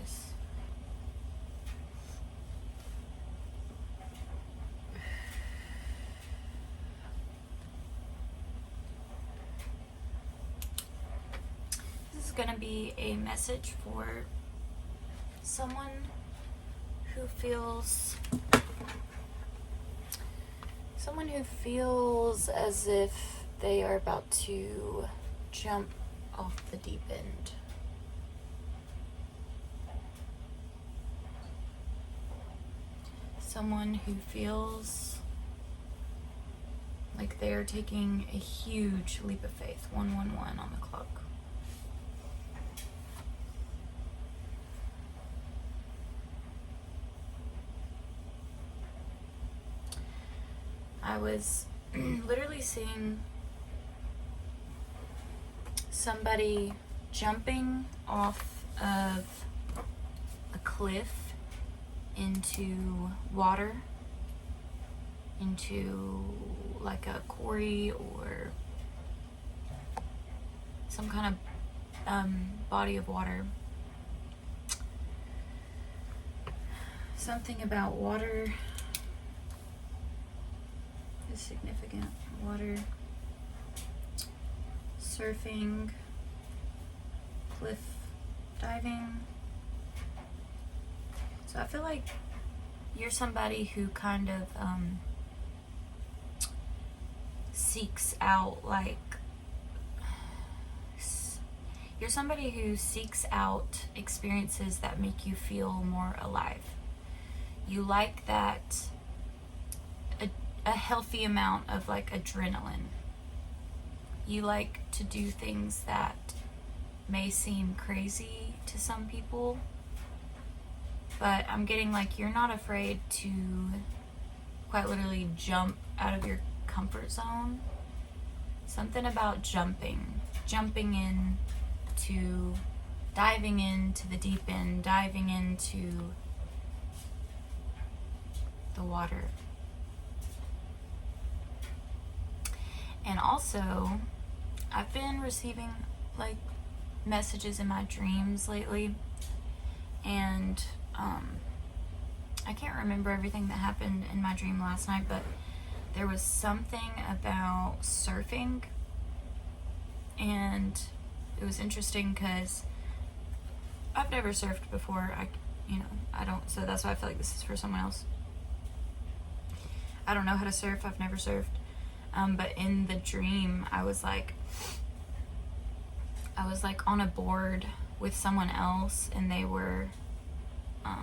this. This is going to be a message for someone who feels as if they are about to jump off the deep end. Someone who feels like they are taking a huge leap of faith. 111 on the clock. I was literally seeing somebody jumping off of a cliff into water, into like a quarry or some kind of body of water. Something about water is significant. Water, surfing, cliff diving. So I feel like you're somebody who kind of seeks out, you're somebody who seeks out experiences that make you feel more alive. You like that a healthy amount of like adrenaline. You like to do things that may seem crazy to some people, but I'm getting like you're not afraid to quite literally jump out of your comfort zone. Something about jumping in to diving into the deep end, diving into the water. And also, I've been receiving like messages in my dreams lately, and I can't remember everything that happened in my dream last night, but there was something about surfing, and it was interesting because I've never surfed before. I don't, so that's why I feel like this is for someone else. I don't know how to surf. I've never surfed. But in the dream, I was like on a board with someone else, and they were, I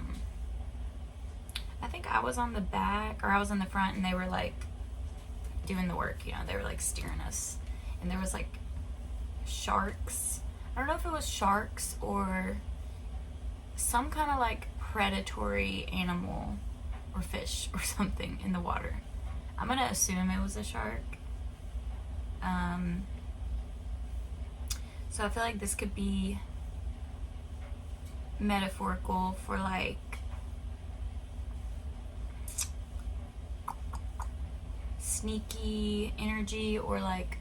think I was on the back or I was in the front, and they were like doing the work, they were like steering us, and there was like sharks. I don't know if it was sharks or some kind of like predatory animal or fish or something in the water. I'm gonna assume it was a shark. So I feel like this could be metaphorical for like sneaky energy or like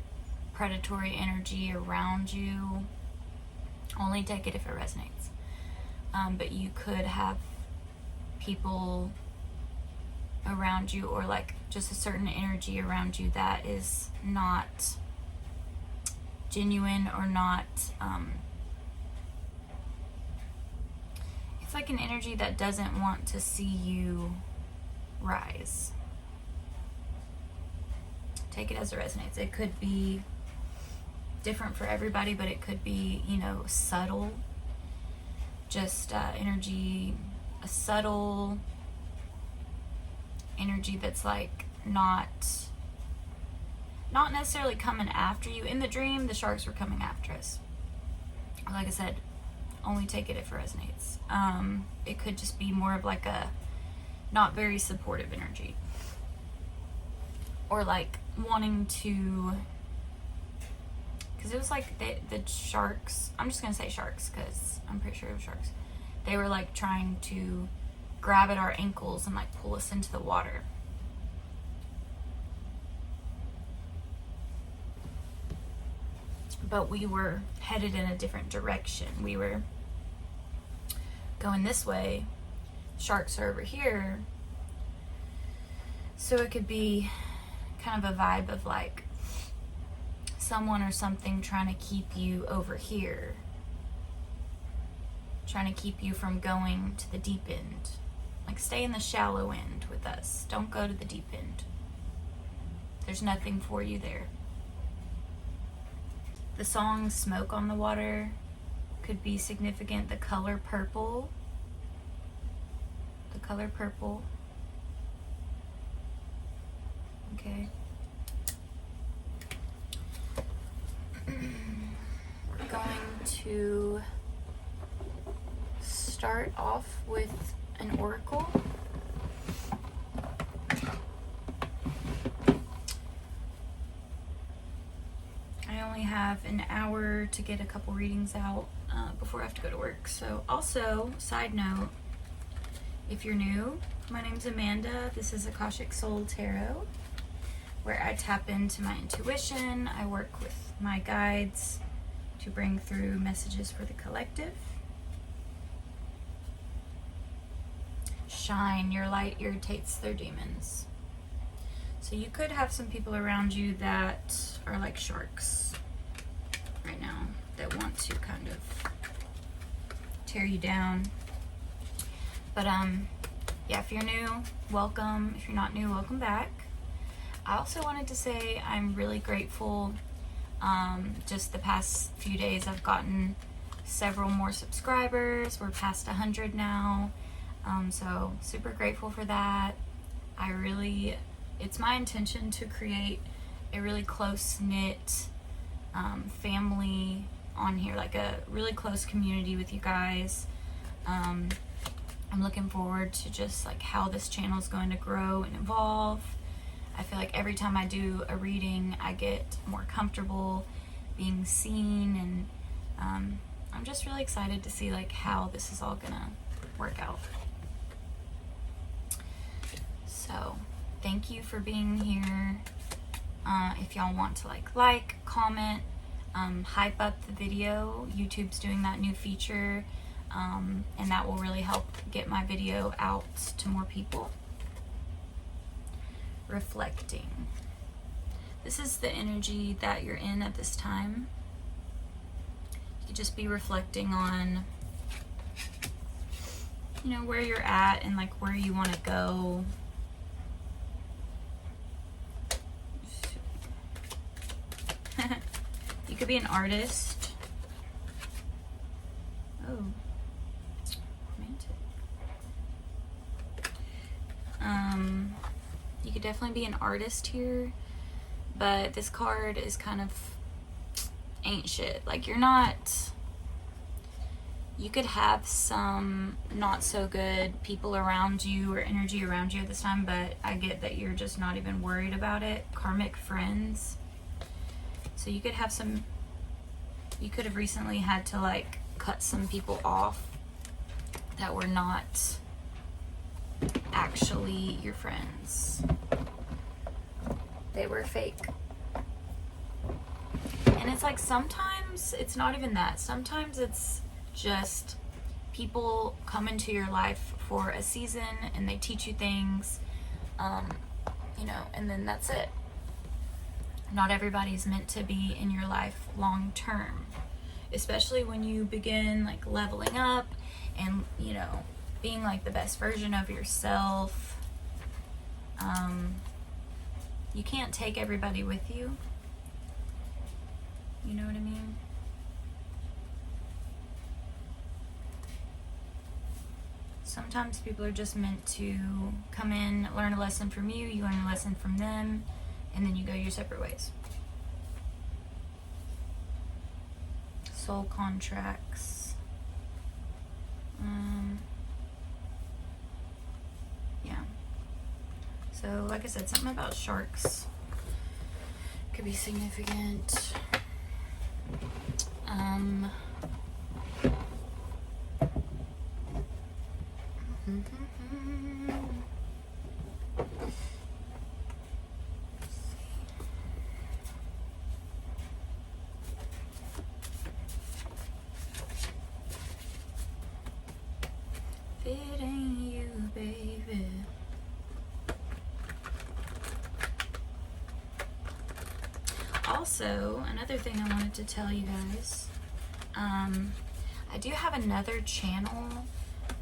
predatory energy around you. Only take it if it resonates. But you could have people around you, or like just a certain energy around you that is not genuine or not, it's like an energy that doesn't want to see you rise. Take it as it resonates. It could be different for everybody, but it could be, subtle, just energy, a subtle energy that's like not necessarily coming after you. In the dream, the sharks were coming after us. Like I said, only take it if it resonates. It could just be more of like a not very supportive energy, or like wanting to, because it was like the sharks, I'm just gonna say sharks because I'm pretty sure it was sharks, they were like trying to grab at our ankles and like pull us into the water. But we were headed in a different direction. We were going this way, sharks are over here. So it could be kind of a vibe of like someone or something trying to keep you over here, trying to keep you from going to the deep end. Like, stay in the shallow end with us. Don't go to the deep end. There's nothing for you there. The song Smoke on the Water could be significant. The color purple. The color purple. Okay. We're going to start off with an oracle. I only have an hour to get a couple readings out before I have to go to work. So also, side note, if you're new, my name's Amanda. This is Akashic Soul Tarot, where I tap into my intuition. I work with my guides to bring through messages for the collective. Shine, your light irritates their demons. So you could have some people around you that are like sharks right now, that want to kind of tear you down. But yeah, if you're new, welcome. If you're not new, welcome back. I also wanted to say I'm really grateful. Just the past few days I've gotten several more subscribers. We're past 100 now. So super grateful for that. It's my intention to create a really close-knit family on here, like a really close community with you guys. I'm looking forward to just like how this channel is going to grow and evolve. I feel like every time I do a reading, I get more comfortable being seen, and I'm just really excited to see like how this is all gonna work out. So thank you for being here. If y'all want to like, comment, hype up the video. YouTube's doing that new feature, and that will really help get my video out to more people. Reflecting. This is the energy that you're in at this time. You could just be reflecting on, you know, where you're at and like where you want to go. You could be an artist. Oh, romantic. You could definitely be an artist here, but this card is kind of ain't shit. Like, you're not. You could have some not so good people around you or energy around you at this time, but I get that you're just not even worried about it. Karmic friends. So you could have some, you could have recently had to like cut some people off that were not actually your friends. They were fake. And it's like sometimes it's not even that. Sometimes it's just people come into your life for a season and they teach you things, you know, and then that's it. Not everybody's meant to be in your life long term, especially when you begin like leveling up and, you know, being like the best version of yourself. You can't take everybody with you. You know what I mean? Sometimes people are just meant to come in, learn a lesson from you, you learn a lesson from them, and then you go your separate ways. Soul contracts. Yeah. So, like I said, something about sharks could be significant. Also, another thing I wanted to tell you guys, I do have another channel.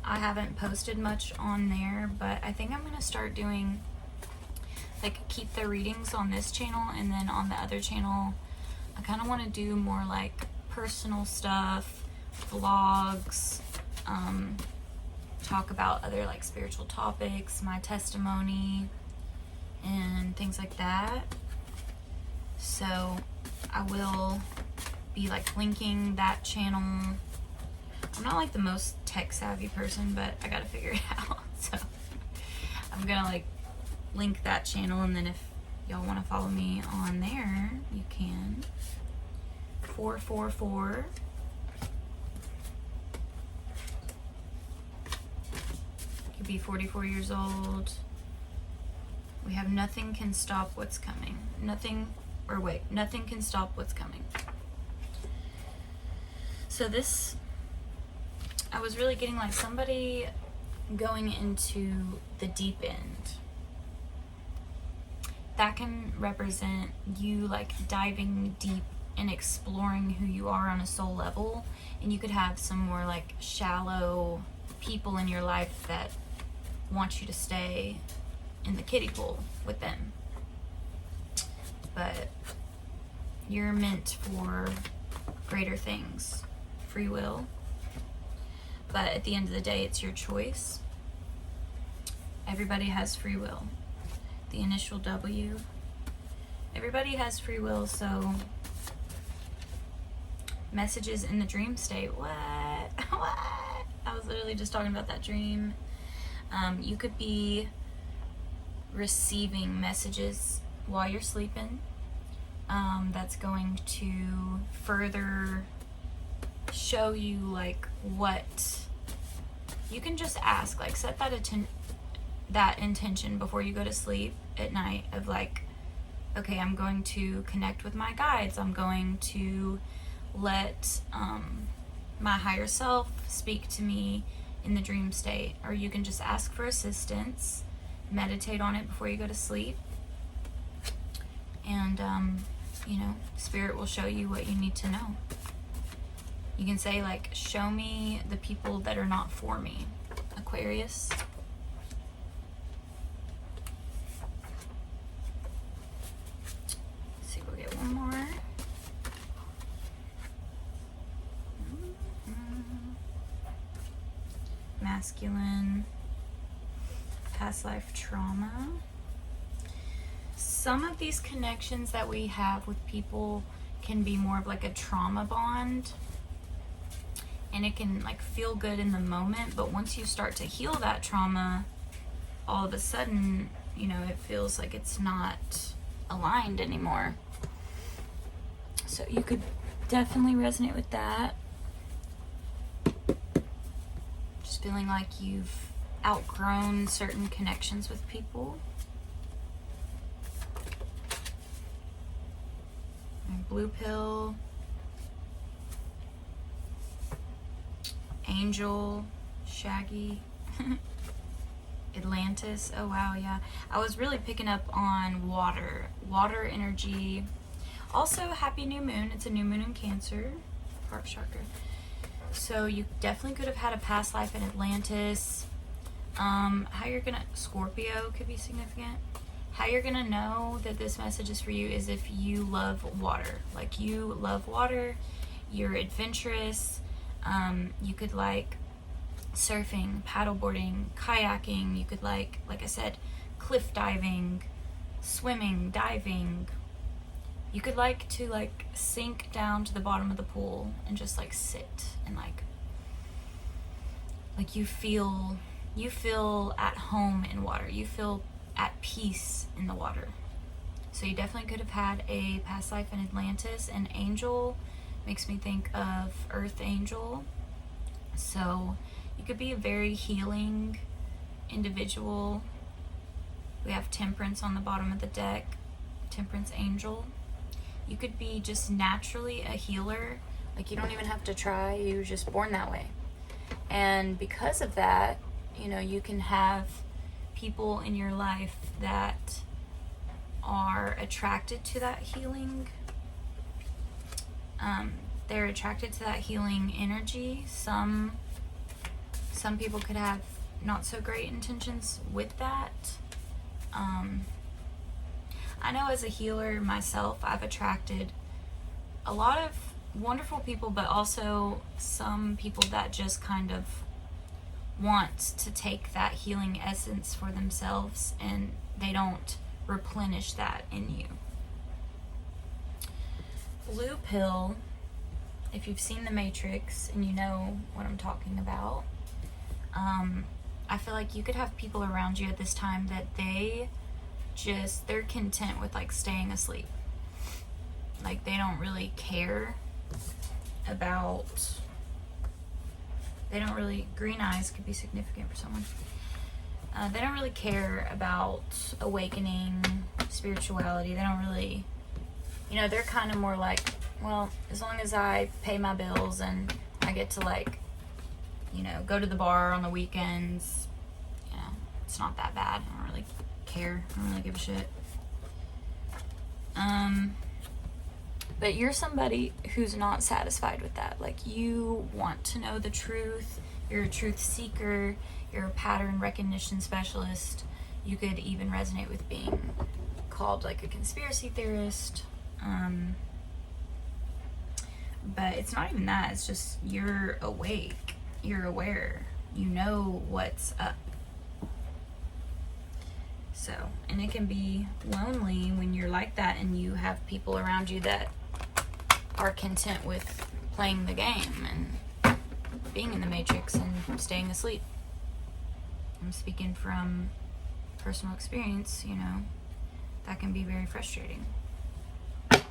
I haven't posted much on there, but I think I'm going to start doing, like, keep the readings on this channel, and then on the other channel, I kind of want to do more, like, personal stuff, vlogs, talk about other, like, spiritual topics, my testimony, and things like that. So I will be, like, linking that channel. I'm not, like, the most tech savvy person, but I gotta figure it out. So I'm gonna, like, link that channel, and then if y'all want to follow me on there, you can. 444. Could be 44 years old. We have nothing can stop what's coming. Nothing can stop what's coming. So this, I was really getting like somebody going into the deep end. That can represent you like diving deep and exploring who you are on a soul level. And you could have some more like shallow people in your life that want you to stay in the kiddie pool with them. But you're meant for greater things. Free will. But at the end of the day, it's your choice. Everybody has free will. The initial W. Everybody has free will, so messages in the dream state. What? I was literally just talking about that dream. You could be receiving messages while you're sleeping. That's going to further show you like what you can just ask, like set that intention before you go to sleep at night of like, okay, I'm going to connect with my guides. I'm going to let my higher self speak to me in the dream state. Or you can just ask for assistance, meditate on it before you go to sleep, and you know, spirit will show you what you need to know. You can say like, show me the people that are not for me. Aquarius. Let's see, we'll get one more. Masculine. Past life trauma. Some of these connections that we have with people can be more of like a trauma bond. And it can like feel good in the moment, but once you start to heal that trauma, all of a sudden, you know, it feels like it's not aligned anymore. So you could definitely resonate with that. Just feeling like you've outgrown certain connections with people. And blue pill. Angel, Shaggy, Atlantis. Oh wow, yeah. I was really picking up on water energy. Also, happy new moon. It's a new moon in Cancer, heart chakra. So you definitely could have had a past life in Atlantis. How you're gonna, Scorpio could be significant. How you're gonna know that this message is for you is if you love water. Like you love water, you're adventurous. You could like surfing, paddleboarding, kayaking. You could like I said, cliff diving, swimming, diving. You could like to like sink down to the bottom of the pool and just like sit and like you feel at home in water. You feel at peace in the water. So you definitely could have had a past life in Atlantis. And angel makes me think of Earth Angel. So you could be a very healing individual. We have Temperance on the bottom of the deck. Temperance Angel. You could be just naturally a healer. Like you don't even have to try. You're just born that way. And because of that, you know, you can have people in your life that are attracted to that healing they're attracted to that healing energy. Some people could have not so great intentions with that. I know as a healer myself, I've attracted a lot of wonderful people, but also some people that just kind of want to take that healing essence for themselves, and they don't replenish that in you. Blue pill, if you've seen The Matrix and you know what I'm talking about, I feel like you could have people around you at this time that they're content with like staying asleep. Like they don't really care about, green eyes could be significant for someone. They don't really care about awakening, spirituality. They don't really, they're kind of more like, well, as long as I pay my bills and I get to like, go to the bar on the weekends, it's not that bad. I don't really care. I don't really give a shit. But you're somebody who's not satisfied with that. Like, you want to know the truth. You're a truth seeker. You're a pattern recognition specialist. You could even resonate with being called like a conspiracy theorist. But it's not even that. It's just you're awake. You're aware. You know what's up. So, and it can be lonely when you're like that and you have people around you that are content with playing the game and being in the Matrix and staying asleep. I'm speaking from personal experience, that can be very frustrating. Let's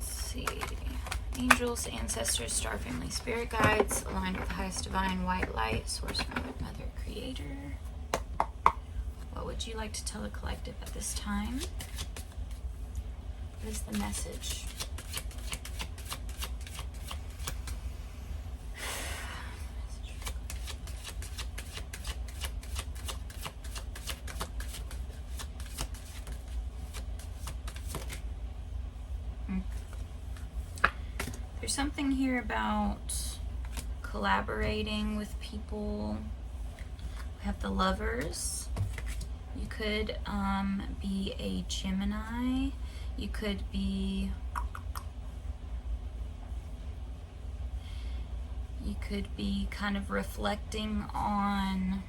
see. Angels, ancestors, star family, spirit guides, aligned with the highest divine white light, source, mother, creator. What would you like to tell the collective at this time? What is the message? There's something here about collaborating with people. We have the Lovers. You could be a Gemini. You could be kind of reflecting on,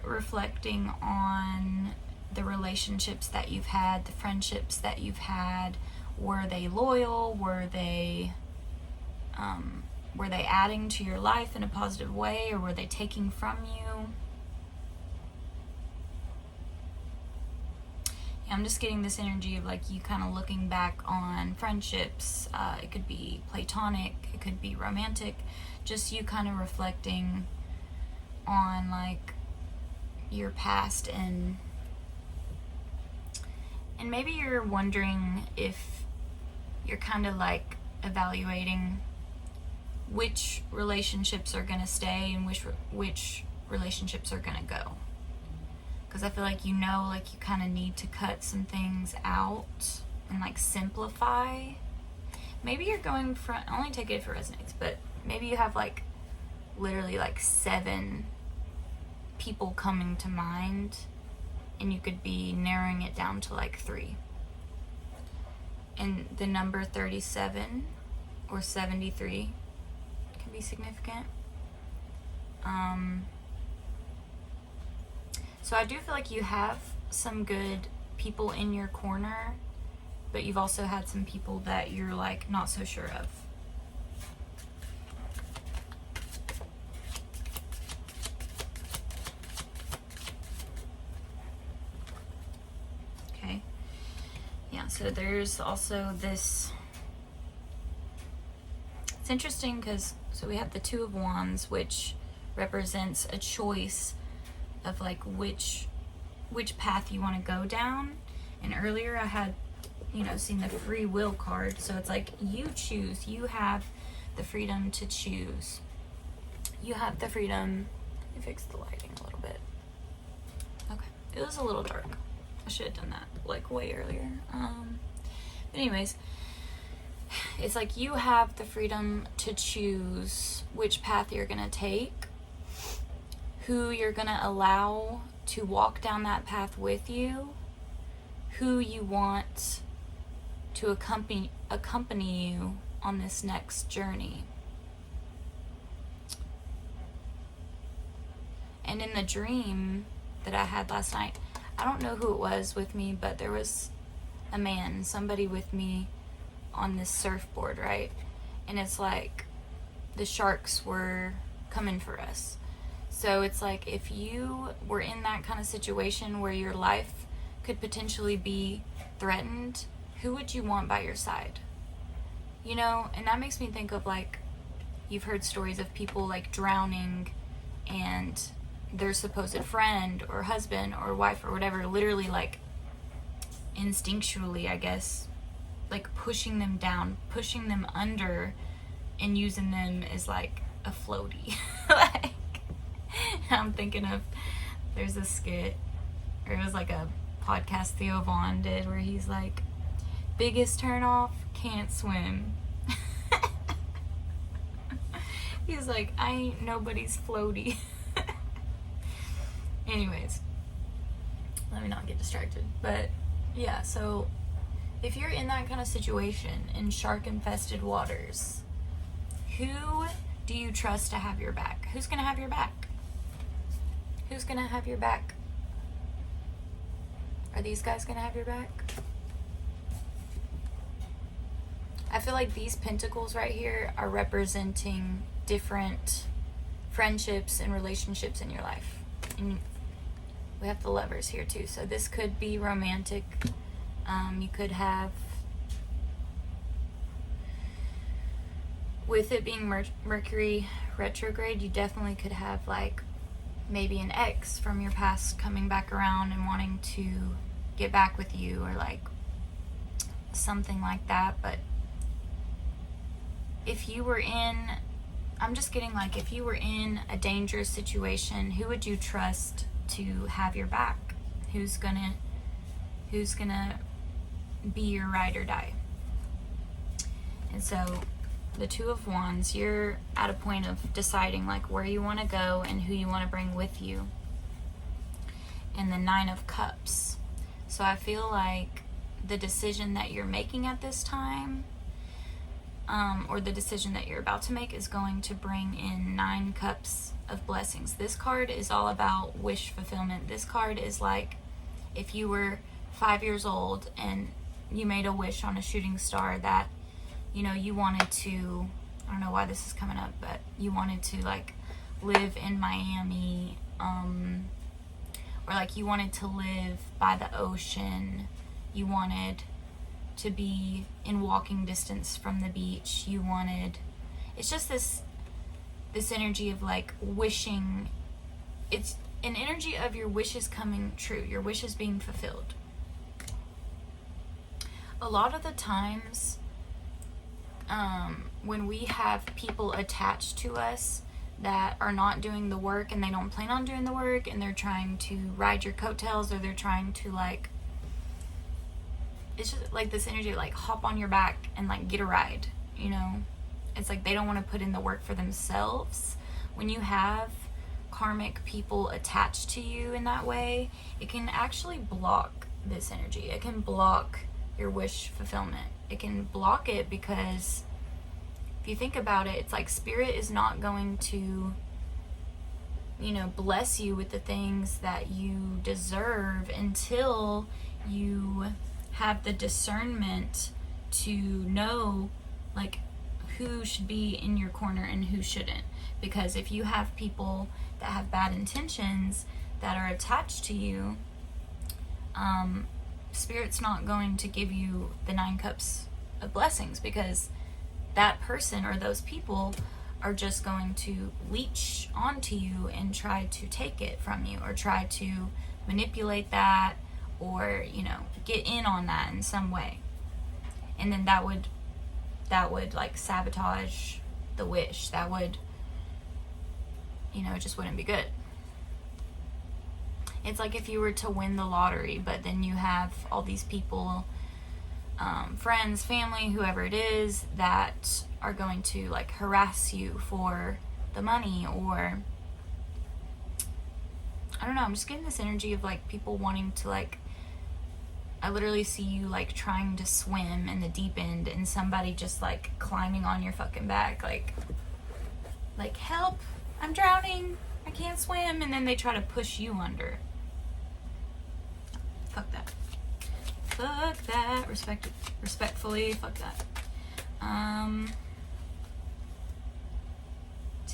reflecting on the relationships that you've had, the friendships that you've had. Were they loyal? Were they adding to your life in a positive way, or were they taking from you? Yeah, I'm just getting this energy of like you kind of looking back on friendships. It could be platonic, it could be romantic, just you kind of reflecting on like your past, and maybe you're wondering if you're kind of like evaluating which relationships are going to stay and which relationships are going to go. Because I feel like you kind of need to cut some things out and like simplify. Maybe you're going from, only take it if it resonates, but maybe you have like literally like 7 people coming to mind, and you could be narrowing it down to like 3. And the number 37 or 73 can be significant. So I do feel like you have some good people in your corner, but you've also had some people that you're like not so sure of. Okay. Yeah, so there's also this, it's interesting because, so we have the 2 of Wands, which represents a choice of like which path you want to go down. And earlier I had, seen the free will card. So it's like you choose. You have the freedom to choose. You have the freedom. Let me fix the lighting a little bit. Okay. It was a little dark. I should have done that like way earlier. Anyways, it's like you have the freedom to choose which path you're gonna take, who you're gonna allow to walk down that path with you, who you want to accompany you on this next journey. And in the dream that I had last night, I don't know who it was with me, but there was a man, somebody with me on this surfboard, right? And it's like the sharks were coming for us. So it's like if you were in that kind of situation where your life could potentially be threatened, who would you want by your side? You know, and that makes me think of like, you've heard stories of people like drowning and their supposed friend or husband or wife or whatever literally like instinctually, I guess, like pushing them down, pushing them under, and using them as like a floaty. Like, I'm thinking of, there's a skit, or it was like a podcast Theo Vaughn did where he's like, biggest turn off, can't swim. He's like, I ain't nobody's floaty. Anyways, let me not get distracted. But yeah, so if you're in that kind of situation in shark infested waters, who do you trust to have your back? Who's gonna have your back? Who's gonna have your back? Are these guys gonna have your back? I feel like these pentacles right here are representing different friendships and relationships in your life. And we have the Lovers here too. So this could be romantic. You could have, with it being Mercury retrograde, you definitely could have like maybe an ex from your past coming back around and wanting to get back with you, or like something like that. But if you were in, I'm just getting like, if you were in a dangerous situation, who would you trust to have your back? Who's gonna be your ride or die? And so the Two of Wands, you're at a point of deciding like where you want to go and who you want to bring with you. And the Nine of Cups. So I feel like the decision that you're making at this time, or the decision that you're about to make, is going to bring in 9 cups of blessings. This card is all about wish fulfillment. This card is like if you were 5 years old and you made a wish on a shooting star that, you know, you wanted to, I don't know why this is coming up, but you wanted to like live in Miami, or like you wanted to live by the ocean, you wanted to be in walking distance from the beach, you wanted, it's just this energy of like wishing. It's an energy of your wishes coming true, your wishes being fulfilled. A lot of the times when we have people attached to us that are not doing the work, and they don't plan on doing the work, and they're trying to ride your coattails, or they're trying to like, it's just like this energy of like hop on your back and like get a ride, you know? It's like they don't want to put in the work for themselves. When you have karmic people attached to you in that way, it can actually block this energy. It can block your wish fulfillment. It can block it because if you think about it, it's like spirit is not going to, you know, bless you with the things that you deserve until you have the discernment to know like who should be in your corner and who shouldn't. Because if you have people that have bad intentions that are attached to you, Spirit's not going to give you the 9 cups of blessings, because that person or those people are just going to leech onto you and try to take it from you, or try to manipulate that, or, you know, get in on that in some way. And then that would like sabotage the wish. That would, you know, it just wouldn't be good. It's like if you were to win the lottery, but then you have all these people, friends, family, whoever it is, that are going to like harass you for the money, or I don't know, I'm just getting this energy of like people wanting to like, I literally see you like trying to swim in the deep end and somebody just like climbing on your fucking back, like help, I'm drowning, I can't swim, and then they try to push you under. Fuck that. Fuck that. Respectfully, fuck that.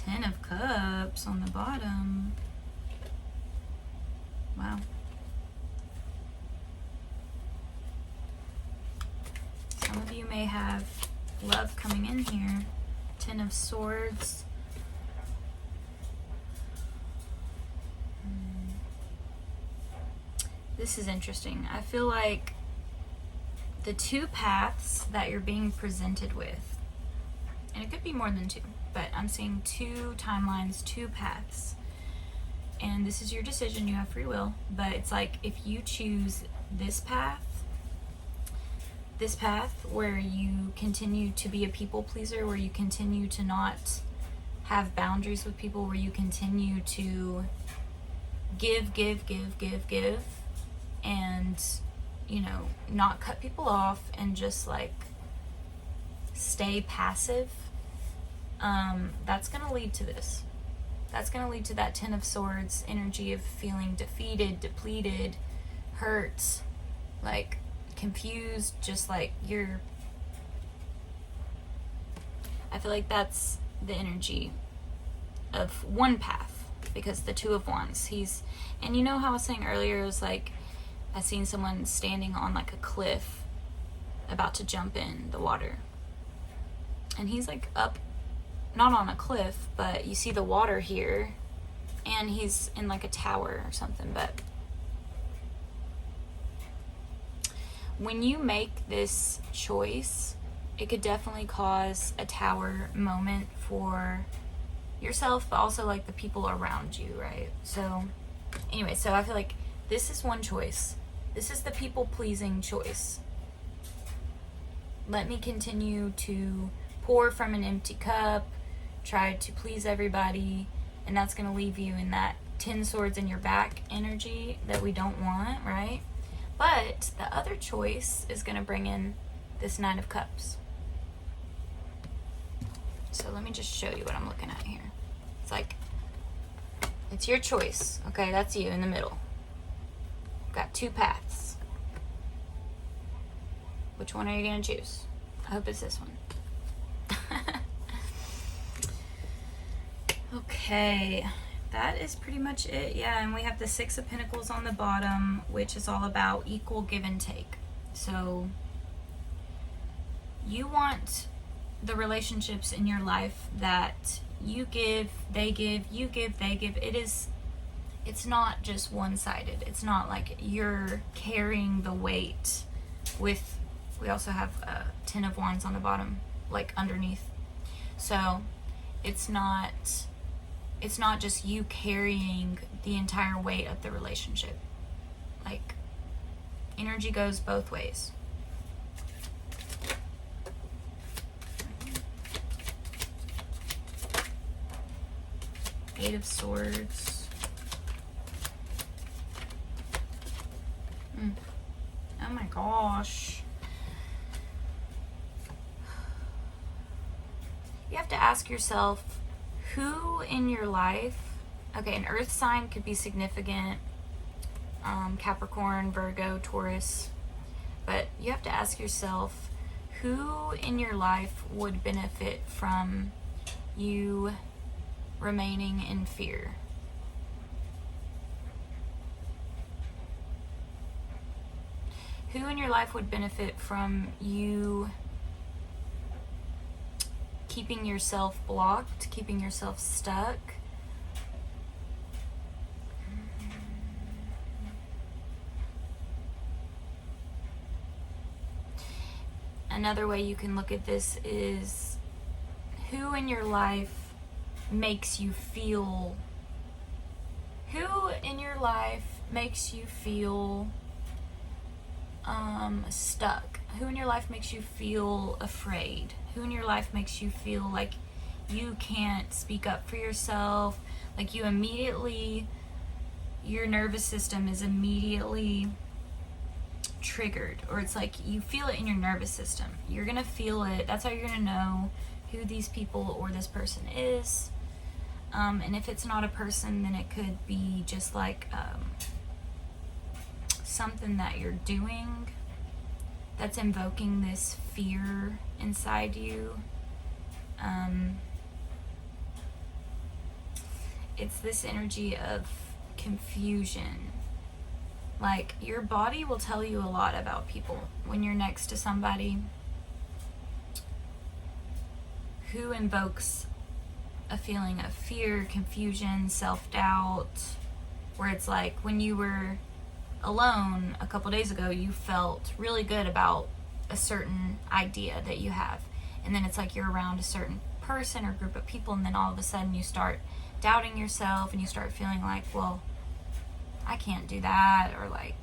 10 of Cups on the bottom. Wow. Some of you may have love coming in here. 10 of Swords. This is interesting. I feel like the two paths that you're being presented with, and it could be more than two, but I'm seeing two timelines, two paths. And this is your decision, you have free will, but it's like if you choose this path where you continue to be a people pleaser, where you continue to not have boundaries with people, where you continue to give, and, you know, not cut people off and just like stay passive, that's going to lead to this. That's going to lead to that 10 of Swords energy of feeling defeated, depleted, hurt, like confused, just like you're, I feel like that's the energy of one path, because the Two of Wands, and you know how I was saying earlier, it was like I seen someone standing on like a cliff about to jump in the water, and he's like up, not on a cliff, but you see the water here, and he's in like a tower or something. But when you make this choice, it could definitely cause a tower moment for yourself, but also like the people around you, right? So anyway, so I feel like this is one choice. This is the people-pleasing choice. Let me continue to pour from an empty cup, try to please everybody, and that's going to leave you in that 10 swords in your back energy that we don't want, right? But the other choice is going to bring in this 9 of Cups. So let me just show you what I'm looking at here. It's like, it's your choice, okay? That's you in the middle. Got two paths. Which one are you going to choose? I hope it's this one. Okay, that is pretty much it. Yeah, and we have the 6 of Pentacles on the bottom, which is all about equal give and take. So you want the relationships in your life that you give, they give, you give, they give. It's not just one-sided. It's not like you're carrying the weight with, we also have 10 of Wands on the bottom, like underneath. So it's not just you carrying the entire weight of the relationship. Like, energy goes both ways. Eight of Swords. Oh my gosh. You have to ask yourself, who in your life, okay, an earth sign could be significant, Capricorn, Virgo, Taurus, but you have to ask yourself, who in your life would benefit from you remaining in fear? Who in your life would benefit from you keeping yourself blocked, keeping yourself stuck? Another way you can look at this is, who in your life makes you feel makes you feel stuck? Who in your life makes you feel afraid? Who in your life makes you feel like you can't speak up for yourself? Like you immediately, your nervous system is immediately triggered, or it's like you feel it in your nervous system. You're gonna feel it. That's how you're gonna know who these people or this person is. And if it's not a person, then it could be just like something that you're doing that's invoking this fear inside you. It's this energy of confusion. Like, your body will tell you a lot about people when you're next to somebody who invokes a feeling of fear, confusion, self-doubt, where it's like when you were alone a couple days ago, you felt really good about a certain idea that you have. And then it's like you're around a certain person or group of people, and then all of a sudden you start doubting yourself and you start feeling like, well, I can't do that, or like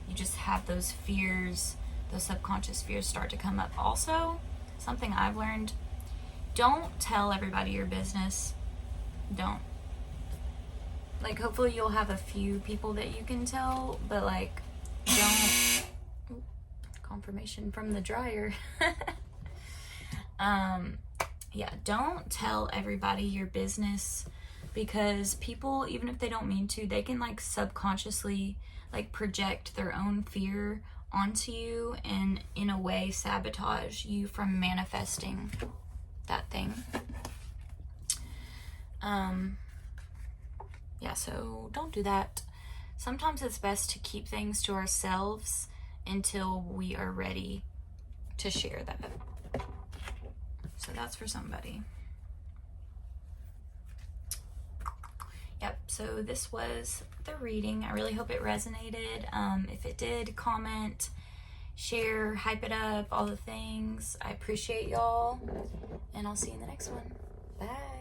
you just have those fears, those subconscious fears start to come up. Also, something I've learned, don't tell everybody your business. Don't. Like, hopefully you'll have a few people that you can tell, but like, don't. Ooh, confirmation from the dryer. Yeah, don't tell everybody your business, because people, even if they don't mean to, they can like subconsciously like project their own fear onto you and in a way sabotage you from manifesting that thing. Yeah, so don't do that. Sometimes it's best to keep things to ourselves until we are ready to share that. So that's for somebody. Yep, so this was the reading. I really hope it resonated. If it did, comment, share, hype it up, all the things. I appreciate y'all, and I'll see you in the next one. Bye.